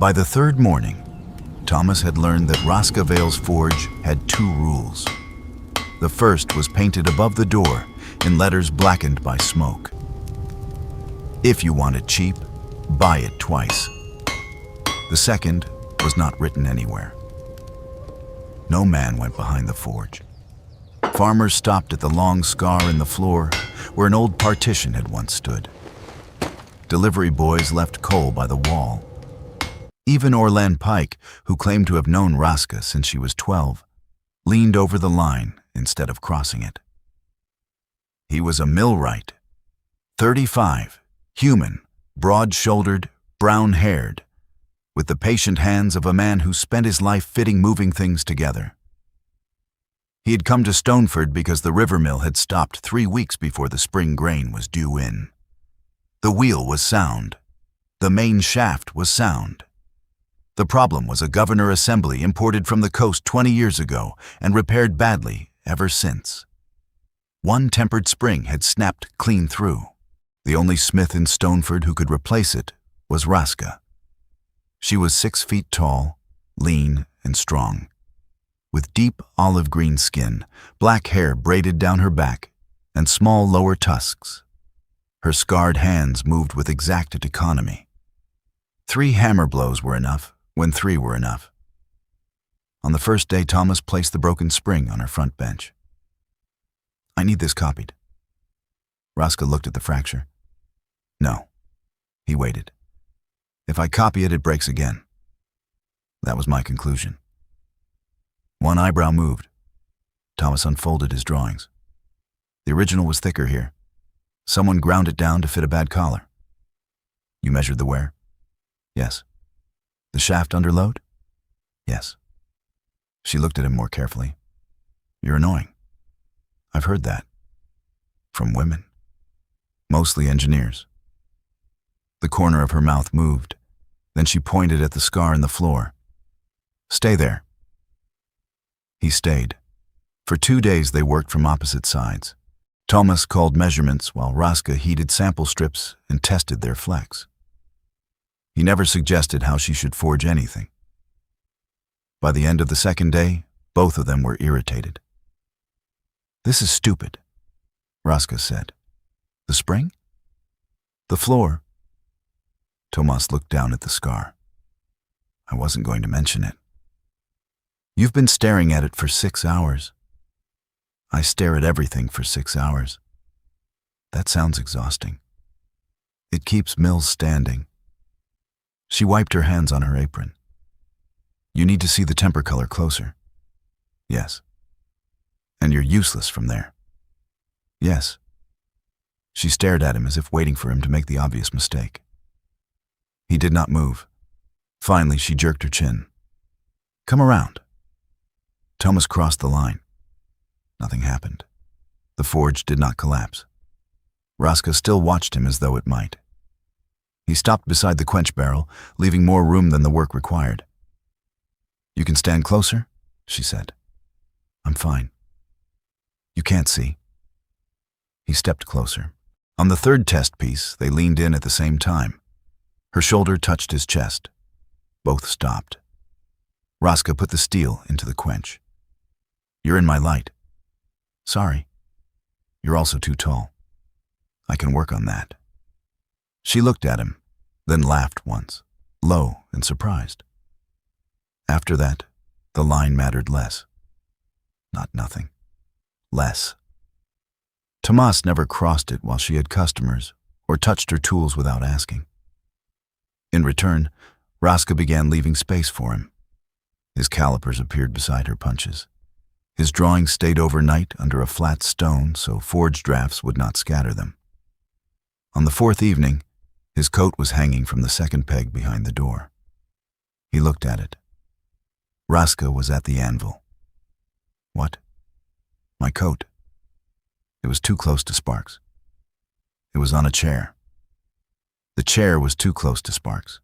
By the third morning, Tomas had learned that Raska Vale's forge had two rules. The first was painted above the door in letters blackened by smoke. If you want it cheap, buy it twice. The second was not written anywhere. No man went behind the forge. Farmers stopped at the long scar in the floor where an old partition had once stood. Delivery boys left coal by the wall. Even Orlan Pike, who claimed to have known Raska since she was 12, leaned over the line instead of crossing it. He was a millwright, 35, human, broad-shouldered, brown-haired, with the patient hands of a man who spent his life fitting moving things together. He had come to Stoneford because the river mill had stopped 3 weeks before the spring grain was due in. The wheel was sound. The main shaft was sound. The problem was a governor assembly imported from the coast 20 years ago and repaired badly ever since. One tempered spring had snapped clean through. The only smith in Stoneford who could replace it was Raska. She was 6 feet tall, lean and strong, with deep olive green skin, black hair braided down her back, and small lower tusks. Her scarred hands moved with exacted economy. 3 hammer blows were enough when 3 were enough. On the first day, Tomas placed the broken spring on her front bench. "I need this copied." Raska looked at the fracture. "No." He waited. "If I copy it, it breaks again." That was my conclusion. One eyebrow moved. Tomas unfolded his drawings. The original was thicker here. Someone ground it down to fit a bad collar. "You measured the wear?" "Yes." "The shaft under load?" "Yes." She looked at him more carefully. "You're annoying." "I've heard that." "From women?" "Mostly engineers." The corner of her mouth moved. Then she pointed at the scar in the floor. "Stay there." He stayed. For 2 days they worked from opposite sides. Tomas called measurements while Raska heated sample strips and tested their flex. He never suggested how she should forge anything. By the end of the second day, both of them were irritated. "This is stupid," Raska said. "The spring?" "The floor." Tomas looked down at the scar. "I wasn't going to mention it." "You've been staring at it for 6 hours." "I stare at everything for 6 hours." "That sounds exhausting." "It keeps mills standing." She wiped her hands on her apron. "You need to see the temper color closer." "Yes." "And you're useless from there." "Yes." She stared at him as if waiting for him to make the obvious mistake. He did not move. Finally, she jerked her chin. "Come around." Tomas crossed the line. Nothing happened. The forge did not collapse. Raska still watched him as though it might. He stopped beside the quench barrel, leaving more room than the work required. "You can stand closer?" she said. "I'm fine." "You can't see." He stepped closer. On the third test piece, they leaned in at the same time. Her shoulder touched his chest. Both stopped. Raska put the steel into the quench. "You're in my light." "Sorry." "You're also too tall." "I can work on that." She looked at him, then laughed once, low and surprised. After that, the line mattered less. Not nothing. Less. Tomas never crossed it while she had customers or touched her tools without asking. In return, Raska began leaving space for him. His calipers appeared beside her punches. His drawings stayed overnight under a flat stone so forge drafts would not scatter them. On the 4th evening, his coat was hanging from the second peg behind the door. He looked at it. Raska was at the anvil. "What?" "My coat." It was too close to Sparks. It was on a chair. The chair was too close to Sparks.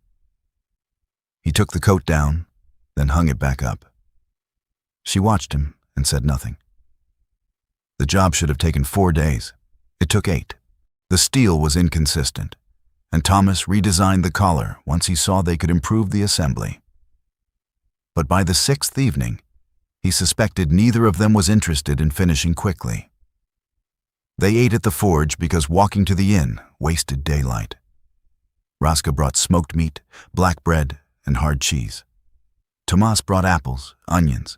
He took the coat down, then hung it back up. She watched him and said nothing. The job should have taken 4 days. It took 8. The steel was inconsistent. and Tomas redesigned the collar once he saw they could improve the assembly. But by the 6th evening, he suspected neither of them was interested in finishing quickly. They ate at the forge because walking to the inn wasted daylight. Raska brought smoked meat, black bread, and hard cheese. Tomas brought apples, onions,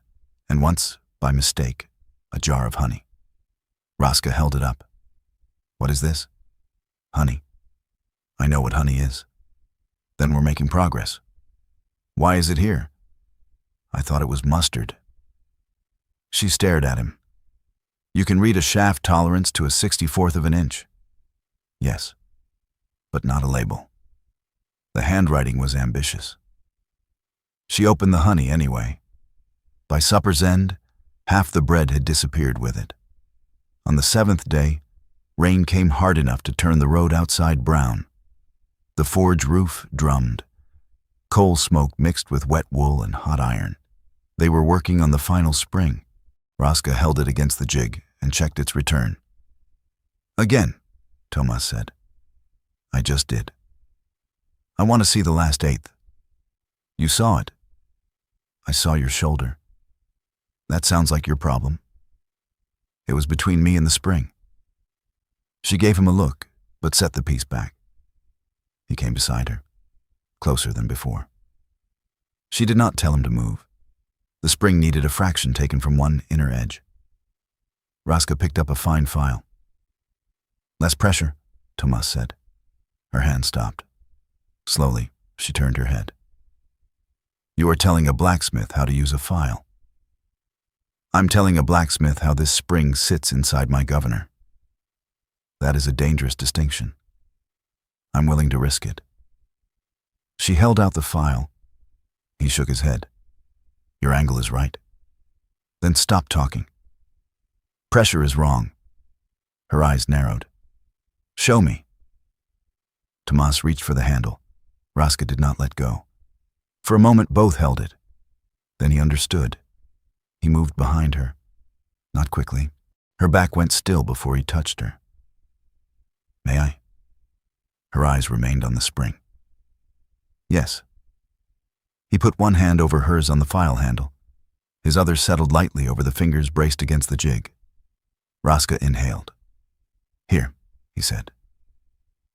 and once, by mistake, a jar of honey. Raska held it up. "What is this?" "Honey." "I know what honey is." "Then we're making progress." "Why is it here?" "I thought it was mustard." She stared at him. "You can read a shaft tolerance to a 64th of an inch." "Yes, but not a label." The handwriting was ambitious. She opened the honey anyway. By supper's end, half the bread had disappeared with it. On the 7th day, rain came hard enough to turn the road outside brown. The forge roof drummed. Coal smoke mixed with wet wool and hot iron. They were working on the final spring. Raska held it against the jig and checked its return. "Again," Tomas said. "I just did." "I want to see the last eighth." "You saw it." "I saw your shoulder." "That sounds like your problem." "It was between me and the spring." She gave him a look, but set the piece back. He came beside her, closer than before. She did not tell him to move. The spring needed a fraction taken from one inner edge. Raska picked up a fine file. "Less pressure," Tomas said. Her hand stopped. Slowly, she turned her head. "You are telling a blacksmith how to use a file." "I'm telling a blacksmith how this spring sits inside my governor." "That is a dangerous distinction." "I'm willing to risk it." She held out the file. He shook his head. "Your angle is right." "Then stop talking." "Pressure is wrong." Her eyes narrowed. "Show me." Tomas reached for the handle. Raska did not let go. For a moment both held it. Then he understood. He moved behind her. Not quickly. Her back went still before he touched her. "May I?" Her eyes remained on the spring. "Yes." He put one hand over hers on the file handle. His other settled lightly over the fingers braced against the jig. Raska inhaled. "Here," he said.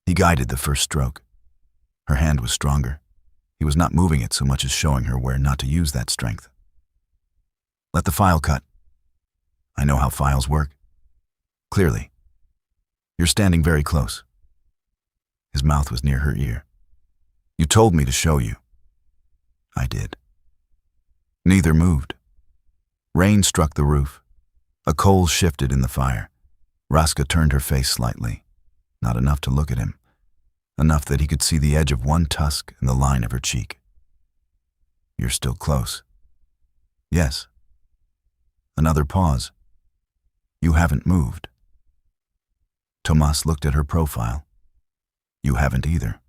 He guided the first stroke. Her hand was stronger. He was not moving it so much as showing her where not to use that strength. "Let the file cut." "I know how files work." "Clearly. You're standing very close." His mouth was near her ear. "You told me to show you." "I did." Neither moved. Rain struck the roof. A coal shifted in the fire. Raska turned her face slightly. Not enough to look at him. Enough that he could see the edge of one tusk and the line of her cheek. "You're still close." "Yes." Another pause. "You haven't moved." Tomas looked at her profile. "You haven't either."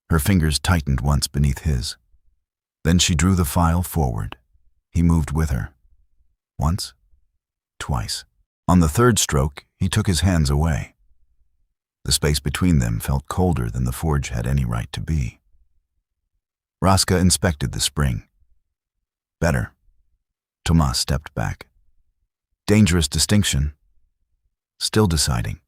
Her fingers tightened once beneath his. Then she drew the file forward. He moved with her. Once. Twice. On the third stroke, he took his hands away. The space between them felt colder than the forge had any right to be. Raska inspected the spring. Better. Tomas stepped back. Dangerous distinction. Still deciding.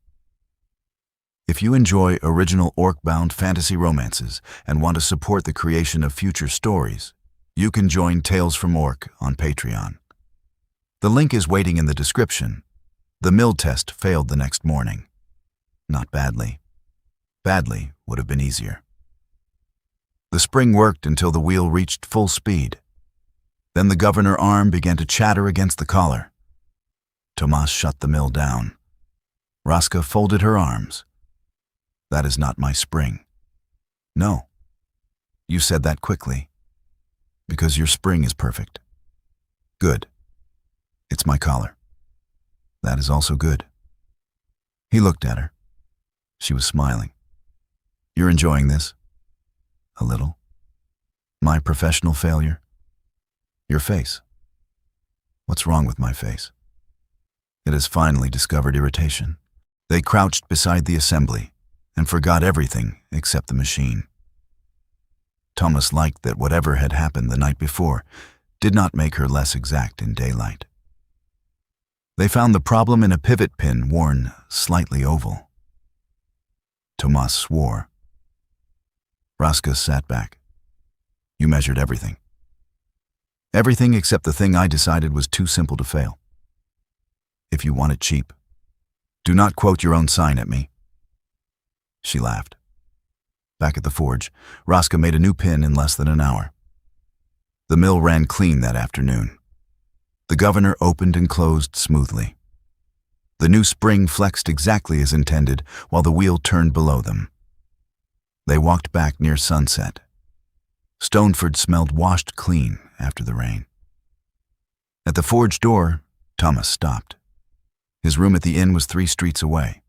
If you enjoy original orc-bound fantasy romances and want to support the creation of future stories, you can join Tales from Orc on Patreon. The link is waiting in the description. The mill test failed the next morning. Not badly. Badly would have been easier. The spring worked until the wheel reached full speed. Then the governor arm began to chatter against the collar. Tomas shut the mill down. Raska folded her arms. That is not my spring. No. You said that quickly. Because your spring is perfect. Good. It's my collar. That is also good. He looked at her. She was smiling. You're enjoying this? A little. My professional failure? Your face. What's wrong with my face? It has finally discovered irritation. They crouched beside the assembly, and forgot everything except the machine. Tomas liked that whatever had happened the night before did not make her less exact in daylight. They found the problem in a pivot pin worn slightly oval. Tomas swore. Raska sat back. You measured everything. Everything except the thing I decided was too simple to fail. If you want it cheap, do not quote your own sign at me. She laughed. Back at the forge, Raska made a new pin in less than an hour. The mill ran clean that afternoon. The governor opened and closed smoothly. The new spring flexed exactly as intended while the wheel turned below them. They walked back near sunset. Stoneford smelled washed clean after the rain. At the forge door, Tomas stopped. His room at the inn was 3 streets away.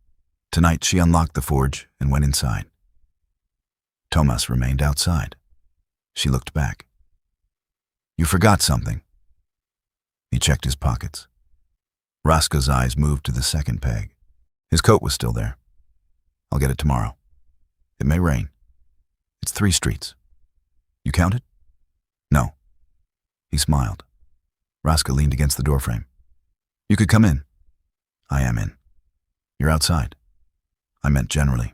Tonight she unlocked the forge and went inside. Tomas remained outside. She looked back. You forgot something. He checked his pockets. Raska's eyes moved to the second peg. His coat was still there. I'll get it tomorrow. It may rain. It's 3 streets. You counted? No. He smiled. Raska leaned against the doorframe. You could come in. I am in. You're outside. I meant generally.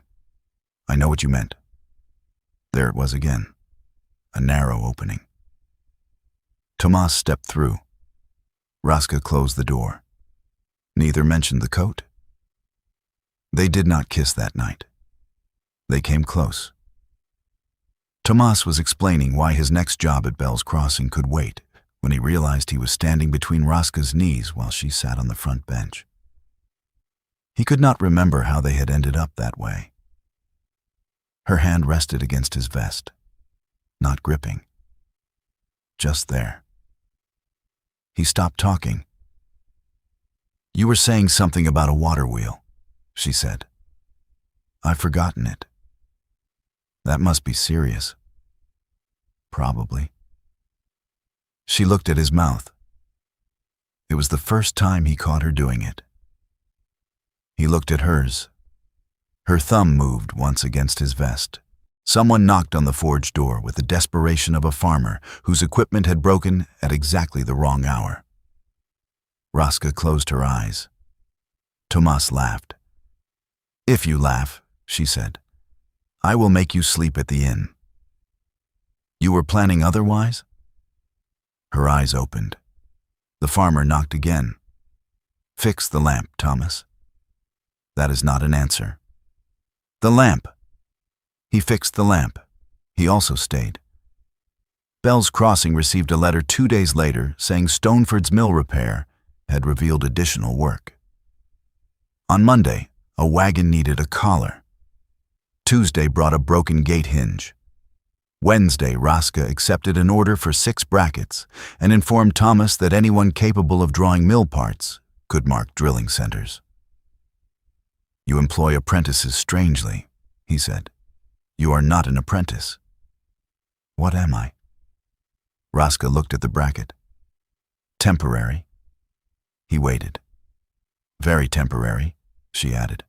I know what you meant. There it was again. A narrow opening. Tomas stepped through. Raska closed the door. Neither mentioned the coat. They did not kiss that night. They came close. Tomas was explaining why his next job at Bell's Crossing could wait when he realized he was standing between Raska's knees while she sat on the front bench. He could not remember how they had ended up that way. Her hand rested against his vest, not gripping. Just there. He stopped talking. You were saying something about a water wheel, she said. I've forgotten it. That must be serious. Probably. She looked at his mouth. It was the first time he caught her doing it. He looked at hers. Her thumb moved once against his vest. Someone knocked on the forge door with the desperation of a farmer whose equipment had broken at exactly the wrong hour. Raska closed her eyes. Tomas laughed. If you laugh, she said, I will make you sleep at the inn. You were planning otherwise? Her eyes opened. The farmer knocked again. Fix the lamp, Tomas. That is not an answer. The lamp. He fixed the lamp. He also stayed. Bell's Crossing received a letter 2 days later saying Stoneford's mill repair had revealed additional work. On Monday, a wagon needed a collar. Tuesday brought a broken gate hinge. Wednesday, Raska accepted an order for 6 brackets and informed Tomas that anyone capable of drawing mill parts could mark drilling centers. You employ apprentices strangely, he said. You are not an apprentice. What am I? Raska looked at the bracket. Temporary. He waited. Very temporary, she added.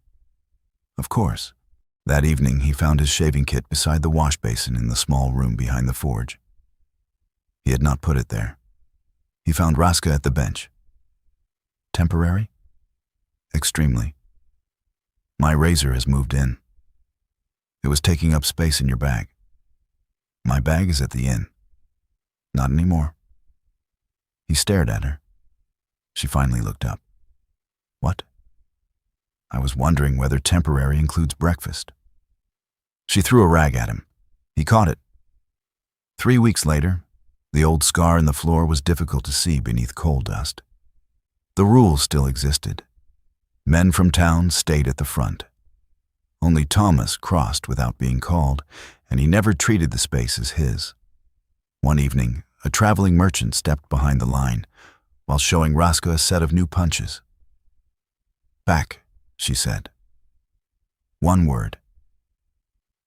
Of course. That evening he found his shaving kit beside the wash basin in the small room behind the forge. He had not put it there. He found Raska at the bench. Temporary? Extremely. My razor has moved in. It was taking up space in your bag. My bag is at the inn. Not anymore. He stared at her. She finally looked up. What? I was wondering whether temporary includes breakfast. She threw a rag at him. He caught it. 3 weeks later, the old scar in the floor was difficult to see beneath coal dust. The rule still existed. Men from town stayed at the front. Only Tomas crossed without being called, and he never treated the space as his. One evening, a traveling merchant stepped behind the line while showing Raska a set of new punches. Back, she said. One word.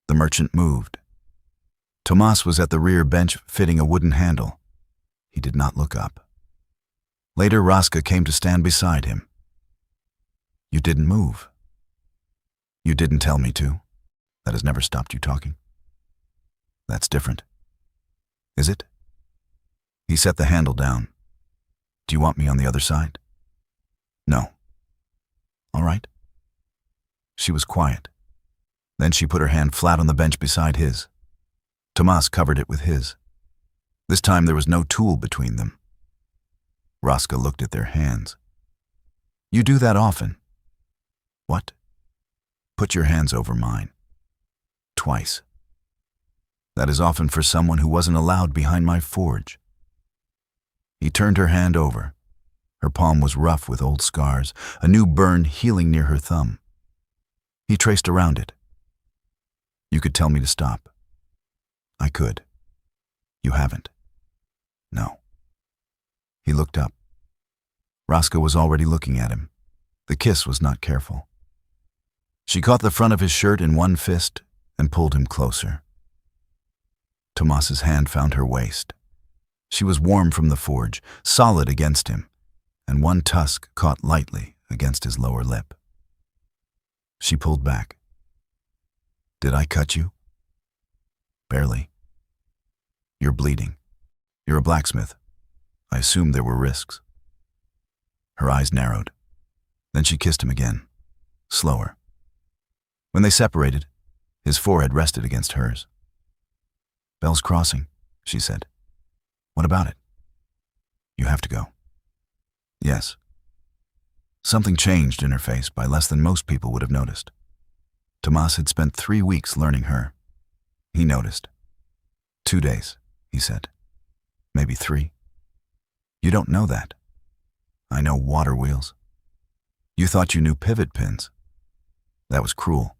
The merchant moved. Tomas was at the rear bench fitting a wooden handle. He did not look up. Later, Raska came to stand beside him. You didn't move. You didn't tell me to. That has never stopped you talking? That's different. Is it? He set the handle down. Do you want me on the other side? No. All right. She was quiet. Then she put her hand flat on the bench beside his. Tomas covered it with his. This time there was no tool between them. Raska looked at their hands. You do that often. What? Put your hands over mine. Twice. That is often for someone who wasn't allowed behind my forge. He turned her hand over. Her palm was rough with old scars, a new burn healing near her thumb. He traced around it. You could tell me to stop. I could. You haven't. No. He looked up. Raska was already looking at him. The kiss was not careful. She caught the front of his shirt in one fist and pulled him closer. Tomas's hand found her waist. She was warm from the forge, solid against him, and one tusk caught lightly against his lower lip. She pulled back. Did I cut you? Barely. You're bleeding. You're a blacksmith. I assumed there were risks. Her eyes narrowed. Then she kissed him again, slower. When they separated, his forehead rested against hers. Bell's Crossing, she said. What about it? You have to go. Yes. Something changed in her face by less than most people would have noticed. Tomas had spent 3 weeks learning her. He noticed. 2 days, he said. Maybe 3. You don't know that. I know water wheels. You thought you knew pivot pins. That was cruel.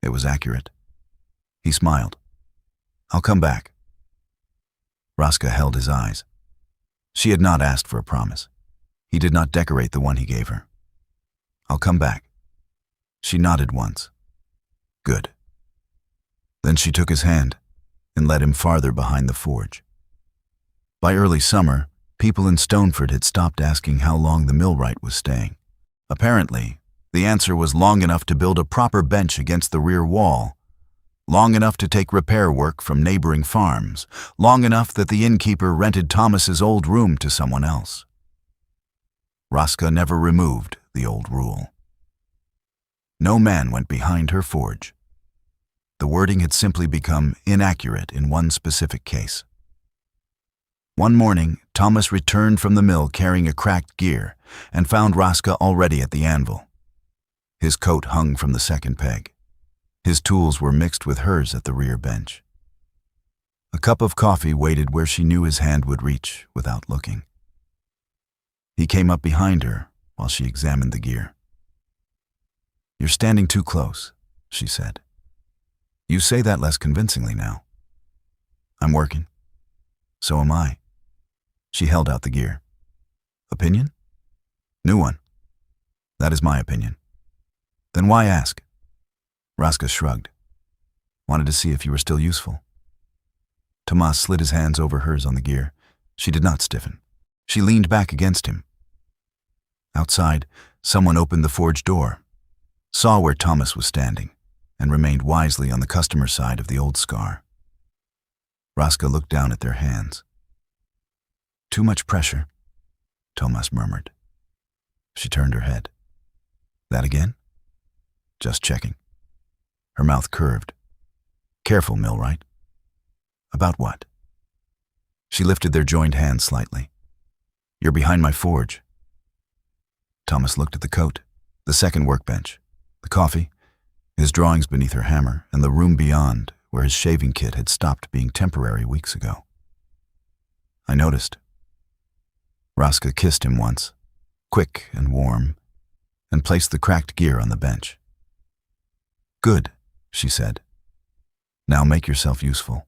It was accurate. He smiled. I'll come back. Raska held his eyes. She had not asked for a promise. He did not decorate the one he gave her. I'll come back. She nodded once. Good. Then she took his hand and led him farther behind the forge. By early summer, people in Stoneford had stopped asking how long the millwright was staying. Apparently, the answer was long enough to build a proper bench against the rear wall, long enough to take repair work from neighboring farms, long enough that the innkeeper rented Tomas's old room to someone else. Raska never removed the old rule. No man went behind her forge. The wording had simply become inaccurate in one specific case. One morning, Tomas returned from the mill carrying a cracked gear and found Raska already at the anvil. His coat hung from the second peg. His tools were mixed with hers at the rear bench. A cup of coffee waited where she knew his hand would reach without looking. He came up behind her while she examined the gear. You're standing too close, she said. You say that less convincingly now. I'm working. So am I. She held out the gear. Opinion? New one. That is my opinion. Then why ask? Raska shrugged. Wanted to see if you were still useful. Tomas slid his hands over hers on the gear. She did not stiffen. She leaned back against him. Outside, someone opened the forge door, saw where Tomas was standing, and remained wisely on the customer side of the old scar. Raska looked down at their hands. Too much pressure, Tomas murmured. She turned her head. That again? Just checking. Her mouth curved. Careful, millwright. About what? She lifted their joined hands slightly. You're behind my forge. Tomas looked at the coat, the second workbench, the coffee, his drawings beneath her hammer, and the room beyond where his shaving kit had stopped being temporary weeks ago. I noticed. Raska kissed him once, quick and warm, and placed the cracked gear on the bench. Good, she said. Now make yourself useful.